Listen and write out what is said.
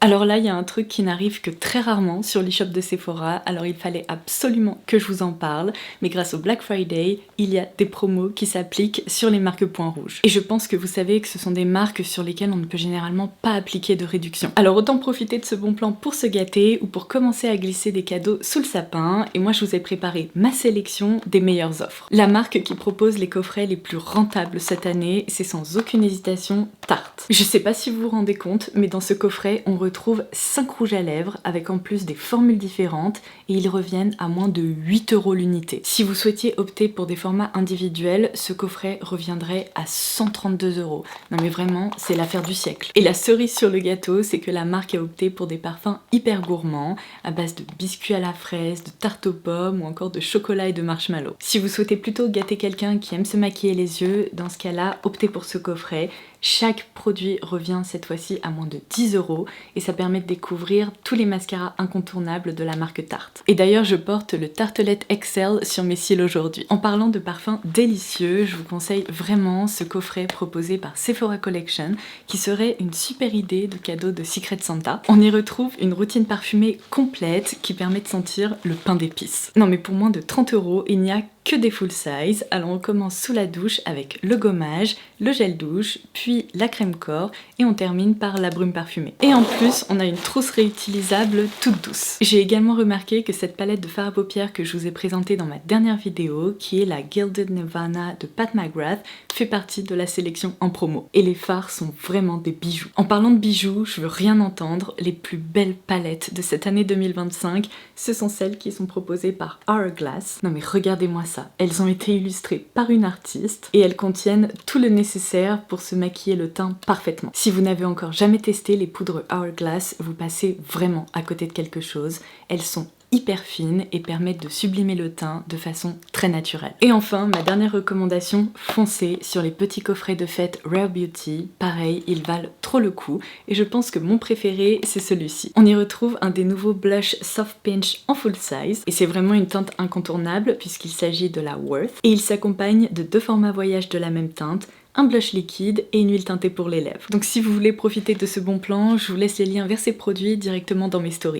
Alors là, il y a un truc qui n'arrive que très rarement sur l'e-shop de Sephora, alors il fallait absolument que je vous en parle, mais grâce au Black Friday, il y a des promos qui s'appliquent sur les marques points rouges. Et je pense que vous savez que ce sont des marques sur lesquelles on ne peut généralement pas appliquer de réduction. Alors autant profiter de ce bon plan pour se gâter ou pour commencer à glisser des cadeaux sous le sapin, et moi je vous ai préparé ma sélection des meilleures offres. La marque qui propose les coffrets les plus rentables cette année, c'est sans aucune hésitation Tarte. Je sais pas si vous vous rendez compte, mais dans ce coffret, on retrouve 5 rouges à lèvres avec en plus des formules différentes et ils reviennent à moins de 8 € l'unité. Si vous souhaitiez opter pour des formats individuels, ce coffret reviendrait à 132 €. Non mais vraiment, c'est l'affaire du siècle. Et la cerise sur le gâteau, c'est que la marque a opté pour des parfums hyper gourmands à base de biscuits à la fraise, de tarte aux pommes ou encore de chocolat et de marshmallow. Si vous souhaitez plutôt gâter quelqu'un qui aime se maquiller les yeux, dans ce cas-là, optez pour ce coffret. Chaque produit revient cette fois-ci à moins de 10 € et ça permet de découvrir tous les mascaras incontournables de la marque Tarte. Et d'ailleurs, je porte le Tartelette XL sur mes cils aujourd'hui. En parlant de parfums délicieux, je vous conseille vraiment ce coffret proposé par Sephora Collection qui serait une super idée de cadeau de Secret Santa. On y retrouve une routine parfumée complète qui permet de sentir le pain d'épices. Non mais pour moins de 30 €, il n'y a que des full size, alors on commence sous la douche avec le gommage, le gel douche, puis la crème corps et on termine par la brume parfumée. Et en plus, on a une trousse réutilisable toute douce. J'ai également remarqué que cette palette de fard à paupières que je vous ai présentée dans ma dernière vidéo, qui est la Gilded Nirvana de Pat McGrath, fait partie de la sélection en promo. Et les fards sont vraiment des bijoux. En parlant de bijoux, je veux rien entendre, les plus belles palettes de cette année 2025, ce sont celles qui sont proposées par Hourglass. Non mais regardez-moi ça. Elles ont été illustrées par une artiste et elles contiennent tout le nécessaire pour se maquiller le teint parfaitement. Si vous n'avez encore jamais testé les poudres Hourglass, vous passez vraiment à côté de quelque chose. Elles sont hyper fines et permettent de sublimer le teint de façon très naturelle. Et enfin, ma dernière recommandation, foncez sur les petits coffrets de fête Rare Beauty. Pareil, ils valent trop le coup et je pense que mon préféré, c'est celui-ci. On y retrouve un des nouveaux blush Soft Pinch en full size et c'est vraiment une teinte incontournable puisqu'il s'agit de la Worth et il s'accompagne de 2 formats voyage de la même teinte, un blush liquide et une huile teintée pour les lèvres. Donc si vous voulez profiter de ce bon plan, je vous laisse les liens vers ces produits directement dans mes stories.